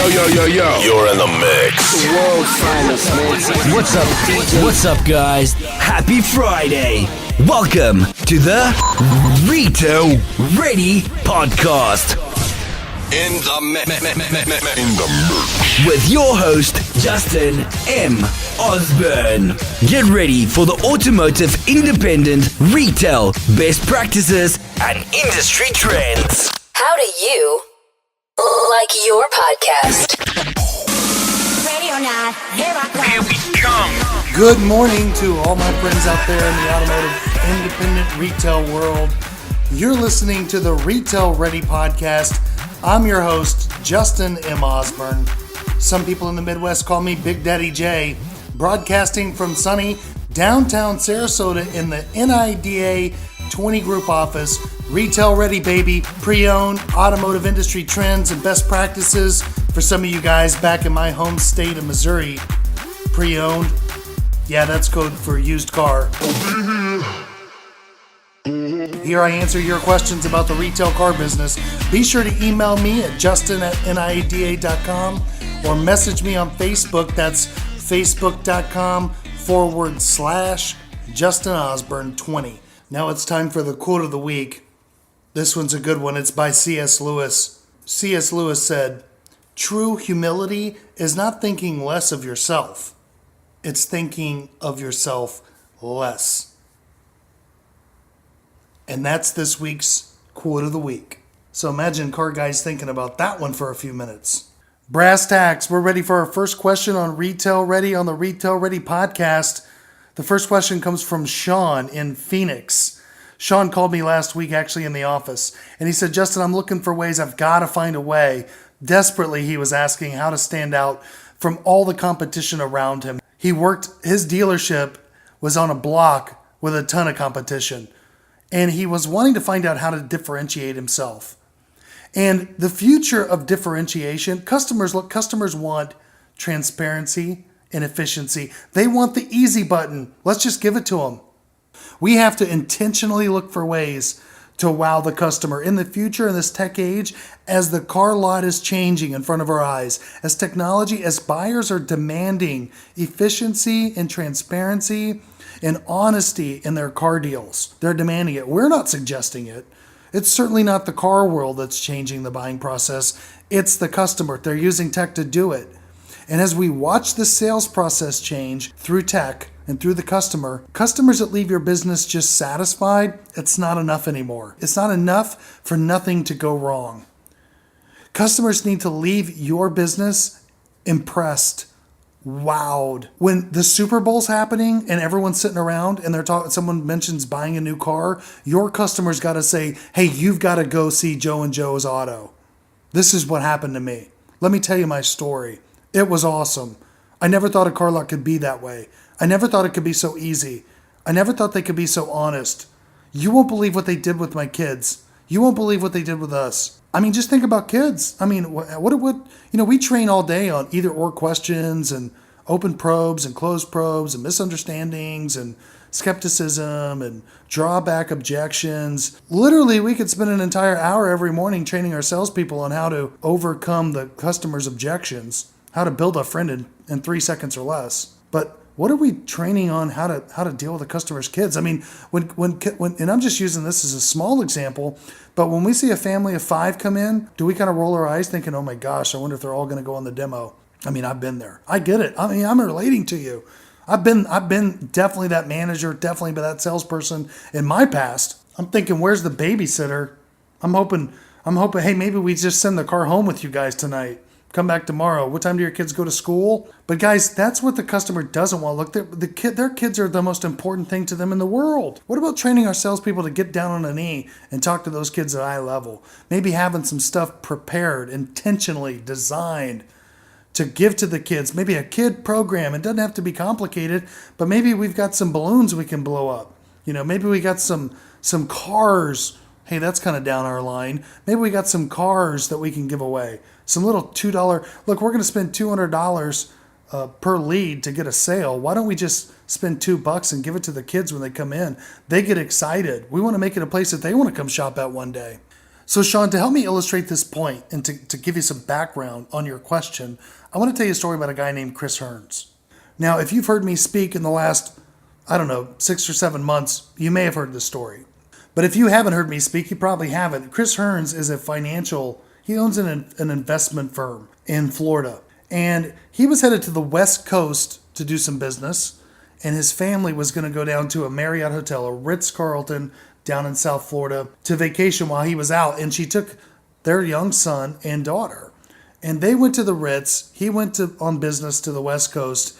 Yo. You're in the mix. The world's finest mix. What's up, DJ? What's up, guys? Happy Friday. Welcome to the Retail Ready Podcast. In the mix. With your host, Justin M. Osburn. Get ready for the automotive independent retail best practices and industry trends. How do you like your podcast? Ready or not, Here we come. Good morning to all my friends out there in the automotive independent retail world. You're listening to the Retail Ready Podcast. I'm your host, Justin M. Osburn. Some people in the Midwest call me Big Daddy J. Broadcasting from sunny downtown Sarasota in the NIDA 20 Group office. Retail Ready, baby. Pre-owned, automotive industry trends and best practices for some of you guys back in my home state of Missouri. Pre-owned, yeah, that's code for used car. Here I answer your questions about the retail car business. Be sure to email me at justin@nida.com or message me on Facebook. That's facebook.com/Justin Osburn 20. Now it's time for the quote of the week. This one's a good one. It's by C.S. Lewis. C.S. Lewis said, "True humility is not thinking less of yourself. It's thinking of yourself less." And that's this week's quote of the week. So imagine car guys thinking about that one for a few minutes. Brass tacks, we're ready for our first question on Retail Ready on the Retail Ready podcast. The first question comes from Sean in Phoenix. Sean called me last week actually in the office, and he said, "Justin, I'm looking for ways. I've got to find a way." Desperately, he was asking how to stand out from all the competition around him. His dealership was on a block with a ton of competition. And he was wanting to find out how to differentiate himself. And the future of differentiation, customers want transparency and efficiency. They want the easy button. Let's just give it to them. We have to intentionally look for ways to wow the customer in the future in this tech age as the car lot is changing in front of our eyes. As buyers are demanding efficiency and transparency and honesty in their car deals. They're demanding it. We're not suggesting it. It's certainly not the car world that's changing the buying process. It's the customer. They're using tech to do it. And as we watch the sales process change through tech and through the customers that leave your business just satisfied, it's not enough anymore. It's not enough for nothing to go wrong. Customers need to leave your business impressed, wowed. When the Super Bowl's happening and everyone's sitting around and someone mentions buying a new car, your customer's got to say, "Hey, you've got to go see Joe and Joe's Auto. This is what happened to me. Let me tell you my story. It was awesome. I never thought a car lot could be that way. I never thought it could be so easy. I never thought they could be so honest. You won't believe what they did with my kids. You won't believe what they did with us." I mean, just think about kids. I mean, we train all day on either or questions and open probes and closed probes and misunderstandings and skepticism and drawback objections. Literally, we could spend an entire hour every morning training our salespeople on how to overcome the customer's objections, how to build a friend in 3 seconds or less. But what are we training on how to deal with the customer's kids? I mean, when and I'm just using this as a small example, but when we see a family of 5 come in, do we kind of roll our eyes thinking, "Oh my gosh, I wonder if they're all going to go on the demo"? I mean, I've been there. I get it. I mean, I'm relating to you. I've been definitely that manager, definitely that salesperson in my past. I'm thinking, where's the babysitter? I'm hoping, hey, maybe we just send the car home with you guys tonight. Come back tomorrow. What time do your kids go to school? But guys, that's what the customer doesn't want. Look, their kids are the most important thing to them in the world. What about training our salespeople to get down on a knee and talk to those kids at eye level? Maybe having some stuff prepared, intentionally designed to give to the kids. Maybe a kid program. It doesn't have to be complicated, but maybe we've got some balloons we can blow up. Maybe we got some cars. Hey, that's kind of down our line. Maybe we got some cars that we can give away. Some little $2. Look, we're going to spend $200 per lead to get a sale. Why don't we just spend $2 and give it to the kids when they come in? They get excited. We want to make it a place that they want to come shop at one day. So, Sean, to help me illustrate this point and to give you some background on your question, I want to tell you a story about a guy named Chris Hearns. Now, if you've heard me speak in the last, 6 or 7 months, you may have heard this story. But if you haven't heard me speak, you probably haven't. Chris Hearns is he owns an investment firm in Florida. And he was headed to the West Coast to do some business. And his family was going to go down to a Marriott hotel, a Ritz-Carlton down in South Florida, to vacation while he was out. And she took their young son and daughter. And they went to the Ritz. He went on business to the West Coast.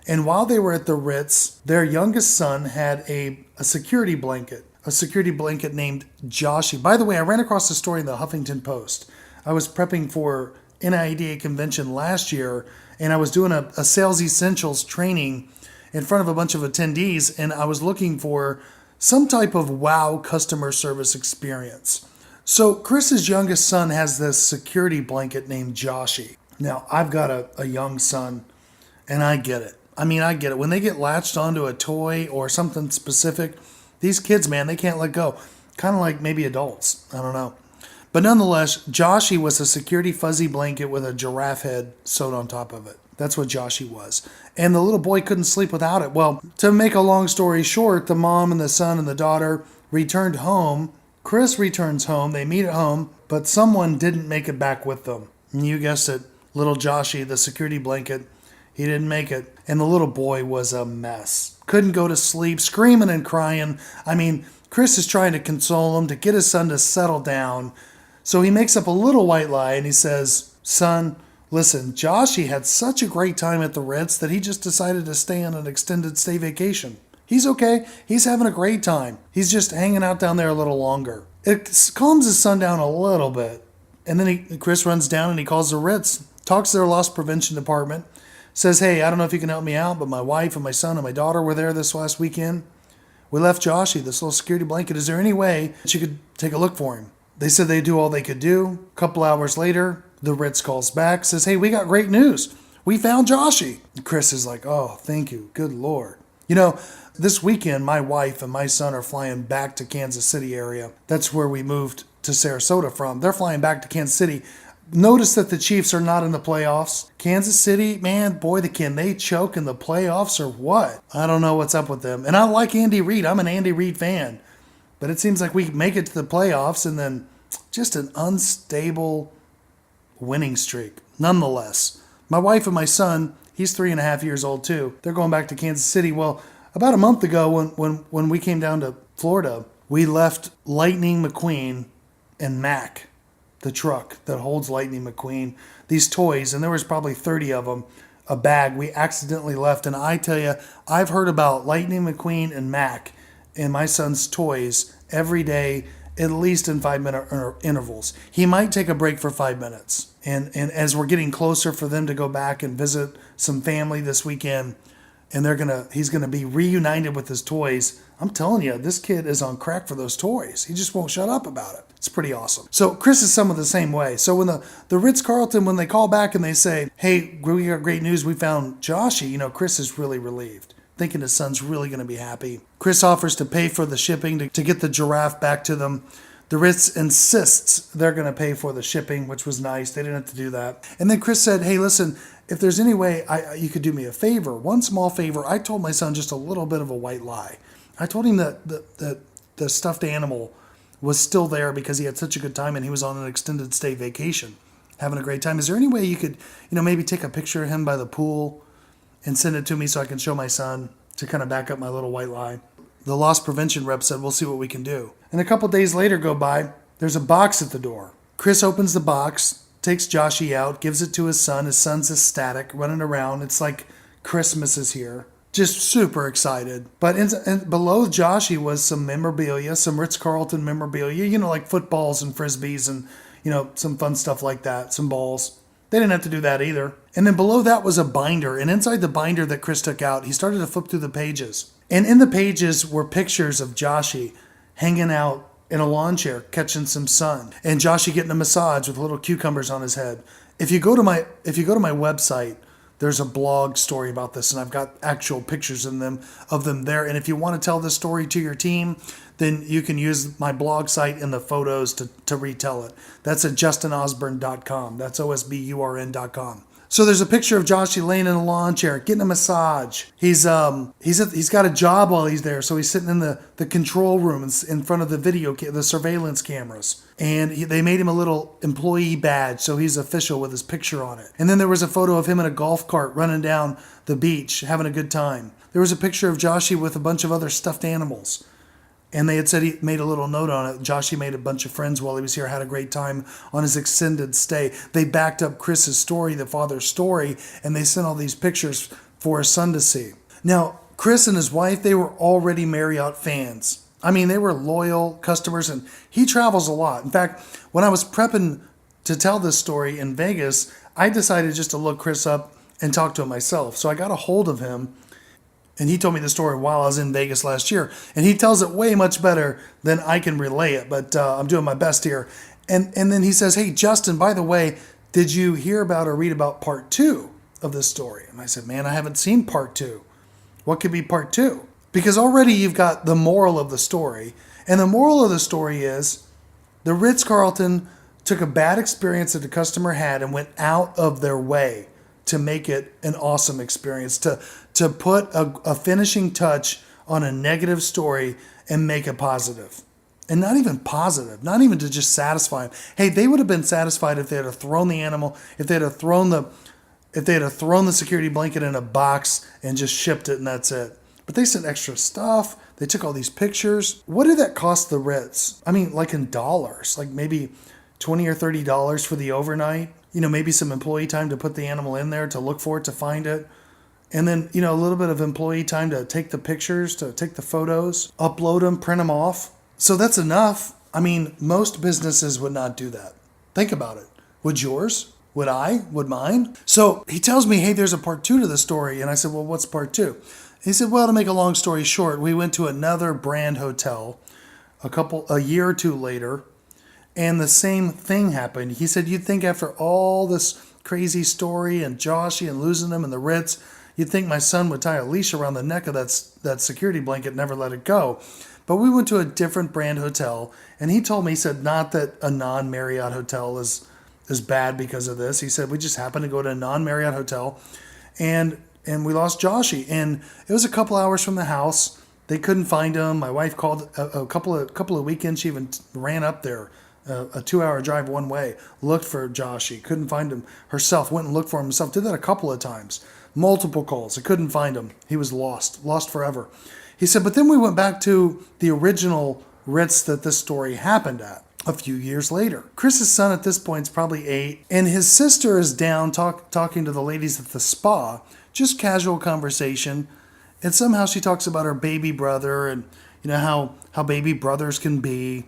And while they were at the Ritz, their youngest son had a security blanket named Joshy. By the way, I ran across the story in the Huffington Post. I was prepping for NIDA convention last year, and I was doing a sales essentials training in front of a bunch of attendees, and I was looking for some type of wow customer service experience. So Chris's youngest son has this security blanket named Joshy. Now, I've got a young son, and I get it. I get it. When they get latched onto a toy or something specific, these kids, man, they can't let go. Kind of like maybe adults. I don't know. But nonetheless, Joshy was a security fuzzy blanket with a giraffe head sewed on top of it. That's what Joshy was. And the little boy couldn't sleep without it. Well, to make a long story short, the mom and the son and the daughter returned home. Chris returns home. They meet at home, but someone didn't make it back with them. And you guessed it, little Joshy, the security blanket, he didn't make it. And the little boy was a mess. Couldn't go to sleep, screaming and crying. Chris is trying to console him, to get his son to settle down. So he makes up a little white lie and he says, "Son, listen, Joshy had such a great time at the Ritz that he just decided to stay on an extended stay vacation. He's okay. He's having a great time. He's just hanging out down there a little longer." It calms his son down a little bit. And then Chris runs down and he calls the Ritz, talks to their loss prevention department, says, "Hey, I don't know if you can help me out, but my wife and my son and my daughter were there this last weekend. We left Joshy, this little security blanket. Is there any way that you could take a look for him?" They said they'd do all they could do. A couple hours later, the Ritz calls back, says, "Hey, we got great news. We found Joshy." And Chris is like, "Oh, thank you. Good Lord." This weekend, my wife and my son are flying back to Kansas City area. That's where we moved to Sarasota from. They're flying back to Kansas City. Notice that the Chiefs are not in the playoffs. Kansas City, man, boy, can they choke in the playoffs or what? I don't know what's up with them. And I like Andy Reid. I'm an Andy Reid fan. But it seems like we make it to the playoffs and then just an unstable winning streak. Nonetheless, my wife and my son, he's 3.5 years old too. They're going back to Kansas City. Well, about a month ago when we came down to Florida, we left Lightning McQueen and Mac, the truck that holds Lightning McQueen, these toys, and there was probably 30 of them, a bag we accidentally left. And I tell you, I've heard about Lightning McQueen and Mac in my son's toys every day, at least in 5-minute intervals. He might take a break for 5 minutes. And as we're getting closer for them to go back and visit some family this weekend, and he's gonna be reunited with his toys. I'm telling you, this kid is on crack for those toys. He just won't shut up about it. It's pretty awesome. So Chris is some of the same way. So when the Ritz-Carlton, when they call back and they say, "Hey, we got great news, we found Joshy," Chris is really relieved, thinking his son's really going to be happy. Chris offers to pay for the shipping to get the giraffe back to them. The Ritz insists they're going to pay for the shipping, which was nice. They didn't have to do that. And then Chris said, "Hey, listen, if there's any way you could do me a favor, one small favor." I told my son just a little bit of a white lie. I told him that the stuffed animal was still there because he had such a good time and he was on an extended stay vacation, having a great time. Is there any way you could, maybe take a picture of him by the pool and send it to me so I can show my son to kind of back up my little white lie? The loss prevention rep said, "We'll see what we can do." And a couple days later go by, there's a box at the door. Chris opens the box, takes Joshy out, gives it to his son. His son's ecstatic, running around. It's like Christmas is here. Just super excited. But below Joshy was some memorabilia, some Ritz-Carlton memorabilia, like footballs and frisbees and, some fun stuff like that, some balls. They didn't have to do that either. And then below that was a binder. And inside the binder that Chris took out, he started to flip through the pages. And in the pages were pictures of Joshy hanging out in a lawn chair, catching some sun. And Joshy getting a massage with little cucumbers on his head. If you go to my website, there's a blog story about this, and I've got actual pictures of them there. And if you want to tell this story to your team, then you can use my blog site and the photos to retell it. That's at justinosburn.com. That's osburn.com. So there's a picture of Joshy laying in a lawn chair, getting a massage. He's got a job while he's there, so he's sitting in the control room in front of the surveillance cameras. And they made him a little employee badge, so he's official with his picture on it. And then there was a photo of him in a golf cart running down the beach, having a good time. There was a picture of Joshy with a bunch of other stuffed animals. And they had said he made a little note on it. Joshy made a bunch of friends while he was here, had a great time on his extended stay. They backed up Chris's story, the father's story, and they sent all these pictures for his son to see. Now, Chris and his wife, they were already Marriott fans. I mean, they were loyal customers, and he travels a lot. In fact, when I was prepping to tell this story in Vegas, I decided just to look Chris up and talk to him myself. So I got a hold of him. And he told me the story while I was in Vegas last year. And he tells it way much better than I can relay it. But I'm doing my best here. And then he says, hey, Justin, by the way, did you hear about or read about part 2 of this story? And I said, man, I haven't seen part 2. What could be part 2? Because already you've got the moral of the story. And the moral of the story is the Ritz-Carlton took a bad experience that the customer had and went out of their way to make it an awesome experience, to put a finishing touch on a negative story and make it positive. And not even positive, not even to just satisfy them. Hey, they would have been satisfied if they had thrown the animal, if they had thrown the security blanket in a box and just shipped it and that's it. But they sent extra stuff. They took all these pictures. What did that cost the Ritz? I mean, like in dollars, like maybe $20 or $30 for the overnight. Maybe some employee time to put the animal in there, to look for it, to find it. And then, a little bit of employee time to take the pictures, to take the photos, upload them, print them off. So that's enough. I mean, most businesses would not do that. Think about it. Would yours? Would I? Would mine? So he tells me, hey, there's a part 2 to the story. And I said, well, what's part 2? He said, well, to make a long story short, we went to another brand hotel a year or two later. And the same thing happened. He said, you'd think after all this crazy story and Joshy and losing him and the Ritz, you'd think my son would tie a leash around the neck of that security blanket and never let it go. But we went to a different brand hotel, and he told me, he said, not that a non-Marriott hotel is bad because of this. He said, we just happened to go to a non-Marriott hotel, and we lost Joshy. And it was a couple hours from the house. They couldn't find him. My wife called a couple of weekends. She even ran up there. A 2-hour drive one way, looked for Joshy, couldn't find him herself, went and looked for him himself, did that a couple of times, multiple calls, I couldn't find him, he was lost forever. He said, but then we went back to the original Ritz that this story happened at a few years later. Chris's son at this point is probably 8, and his sister is down talking to the ladies at the spa, just casual conversation, and somehow she talks about her baby brother and how baby brothers can be,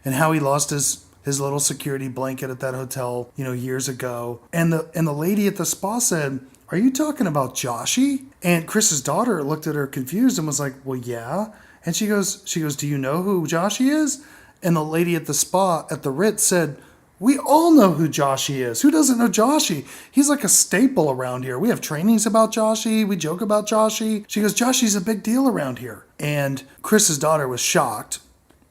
and how he lost his little security blanket at that hotel, years ago. And the lady at the spa said, are you talking about Joshy? And Chris's daughter looked at her confused and was like, well, yeah. And she goes, do you know who Joshy is? And the lady at the spa at the Ritz said, we all know who Joshy is. Who doesn't know Joshy? He's like a staple around here. We have trainings about Joshy. We joke about Joshy. She goes, Joshy's a big deal around here. And Chris's daughter was shocked.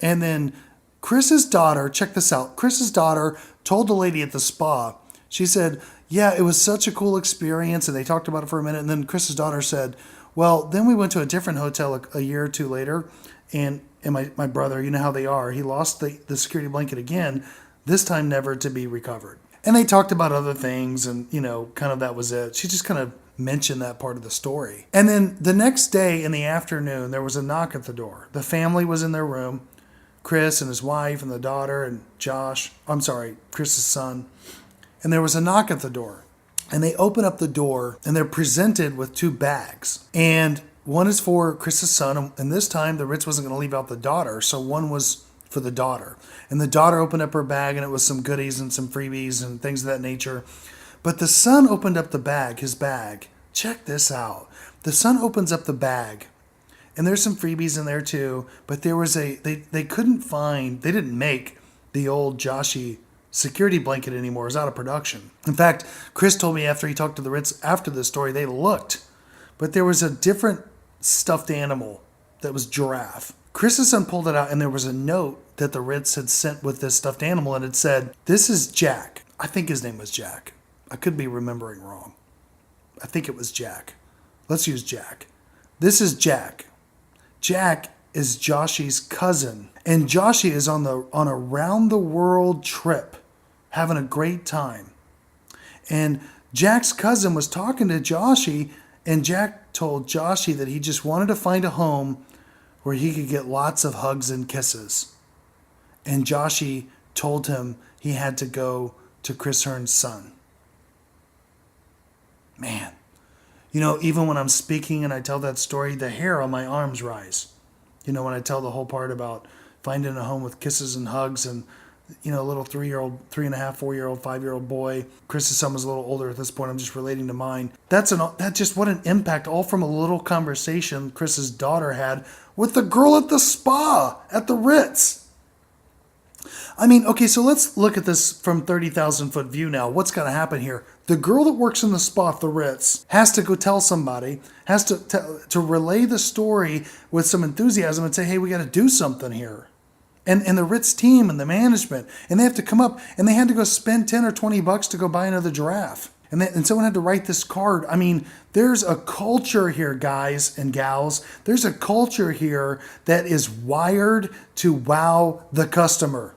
And then Chris's daughter, check this out. Chris's daughter told the lady at the spa, she said, yeah, it was such a cool experience. And they talked about it for a minute. And then Chris's daughter said, well, then we went to a different hotel a year or two later. And my brother, you know how they are. He lost the security blanket again, this time never to be recovered. And they talked about other things and, kind of that was it. She just kind of mentioned that part of the story. And then the next day in the afternoon, there was a knock at the door. The family was in their room. Chris and his wife and the daughter and Chris's son. And there was a knock at the door. And they open up the door and they're presented with 2 bags. And one is for Chris's son. And this time the Ritz wasn't going to leave out the daughter. So one was for the daughter. And the daughter opened up her bag and it was some goodies and some freebies and things of that nature. But the son opened up his bag. Check this out. The son opens up the bag. And there's some freebies in there too, but there was they didn't make the old Joshy security blanket anymore. It's out of production. In fact, Chris told me after he talked to the Ritz after this story, they looked, but there was a different stuffed animal that was giraffe. Chris's son pulled it out, and there was a note that the Ritz had sent with this stuffed animal, and it said, "This is Jack." I think his name was Jack. I could be remembering wrong. I think it was Jack. Let's use Jack. This is Jack. Jack is Joshy's cousin, and Joshy is on a round the world trip, having a great time. And Jack's cousin was talking to Joshy, and Jack told Joshy that he just wanted to find a home where he could get lots of hugs and kisses. And Joshy told him he had to go to Chris Hearn's son. Man, even when I'm speaking and I tell that story, the hair on my arms rise. When I tell the whole part about finding a home with kisses and hugs and, a little 3-year-old, 3.5, 4-year-old, 5-year-old boy. Chris's son was a little older at this point. I'm just relating to mine. That's just what an impact, all from a little conversation Chris's daughter had with the girl at the spa at the Ritz. Okay, so let's look at this from 30,000 foot view now. What's going to happen here? The girl that works in the spa at the Ritz has to go tell somebody, has to relay the story with some enthusiasm and say, hey, we got to do something here. And the Ritz team and the management, and they have to come up, and they had to go spend $10 or $20 to go buy another giraffe. And someone had to write this card. There's a culture here, guys and gals. There's a culture here that is wired to wow the customer.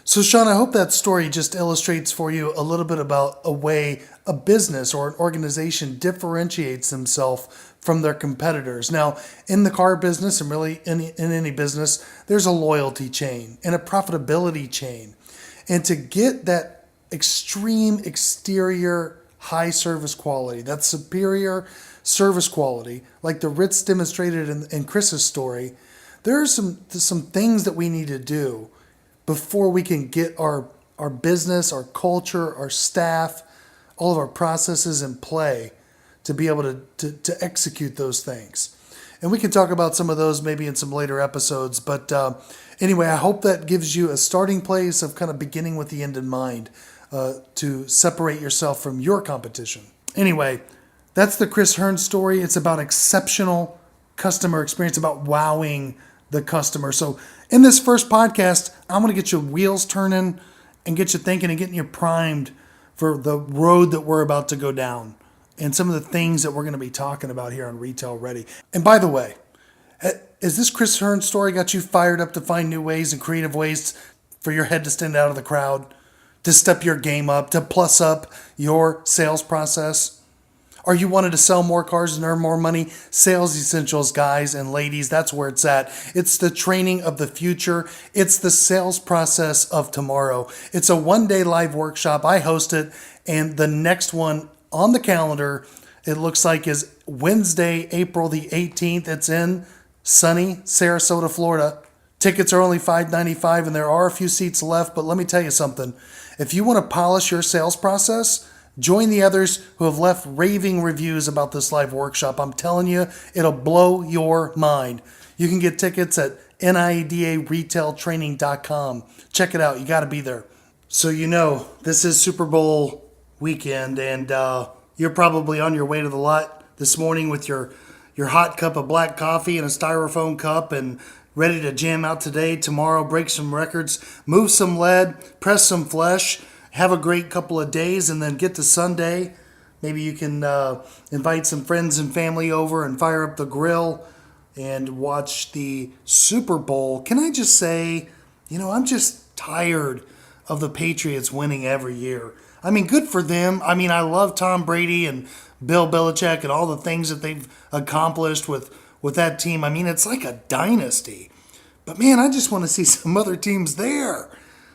So, Sean, I hope that story just illustrates for you a little bit about a way a business or an organization differentiates themselves from their competitors. Now, in the car business and really in any business, there's a loyalty chain and a profitability chain. And to get that extreme exterior high service quality, that superior service quality, like the Ritz demonstrated in Chris's story, there are some things that we need to do before we can get our business, our culture, our staff, all of our processes in play to be able to execute those things. And we can talk about some of those maybe in some later episodes. But anyway, I hope that gives you a starting place of kind of beginning with the end in mind to separate yourself from your competition. Anyway, that's the Chris Hearn story. It's about exceptional customer experience, about wowing the customer. So in this first podcast, I'm going to get your wheels turning and get you thinking and getting you primed for the road that we're about to go down and some of the things that we're going to be talking about here on Retail Ready. And by the way, has this Chris Hearn story got you fired up to find new ways and creative ways for your head to stand out of the crowd, to step your game up, to plus up your sales process? Or you wanted to sell more cars and earn more money? Sales Essentials, guys and ladies, that's where it's at. It's the training of the future. It's the sales process of tomorrow. It's a one-day live workshop. I host it, and the next one on the calendar, it looks like, is Wednesday, April the 18th. It's in sunny Sarasota, Florida. Tickets are only $5.95, and there are a few seats left, but let me tell you something. If you want to polish your sales process, join the others who have left raving reviews about this live workshop. I'm telling you, it'll blow your mind. You can get tickets at NIDARetailtraining.com. Check it out. You got to be there. So this is Super Bowl weekend, and you're probably on your way to the lot this morning with your hot cup of black coffee and a styrofoam cup and ready to jam out today, tomorrow, break some records, move some lead, press some flesh, have a great couple of days, and then get to Sunday. Maybe you can invite some friends and family over and fire up the grill and watch the Super Bowl. Can I just say, I'm just tired of the Patriots winning every year. Good for them. I love Tom Brady and Bill Belichick and all the things that they've accomplished with that team. It's like a dynasty. But man, I just want to see some other teams there.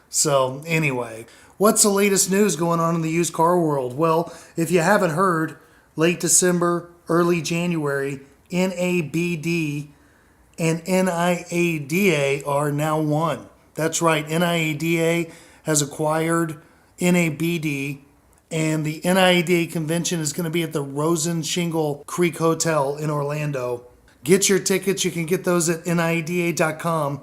So anyway, what's the latest news going on in the used car world? Well, if you haven't heard, late December, early January, NABD and NIADA are now one. That's right, NIADA has acquired NABD, and the NIADA convention is going to be at the Rosen Shingle Creek Hotel in Orlando. Get your tickets. You can get those at NIADA.com.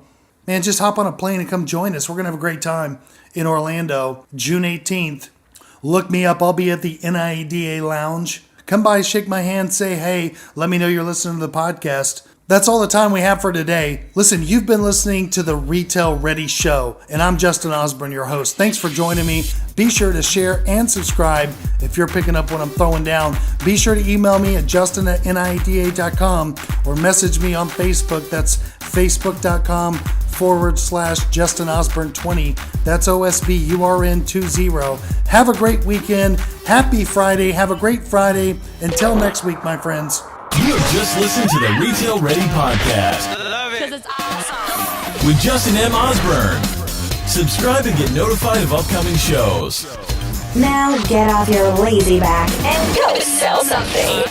man, just hop on a plane and come join us. We're going to have a great time in Orlando, June 18th. Look me up. I'll be at the NIDA Lounge. Come by, shake my hand, say hey. Let me know you're listening to the podcast. That's all the time we have for today. Listen, you've been listening to the Retail Ready Show, and I'm Justin Osburn, your host. Thanks for joining me. Be sure to share and subscribe if you're picking up what I'm throwing down. Be sure to email me at justin@nida.com or message me on Facebook. That's facebook.com/Justin Osburn 20. That's OSBURN20. Have a great weekend. Happy Friday. Have a great Friday. Until next week, my friends. You have just listened to the Retail Ready Podcast. Because it's awesome. With Justin M. Osburn. Subscribe and get notified of upcoming shows. Now get off your lazy back And go sell something.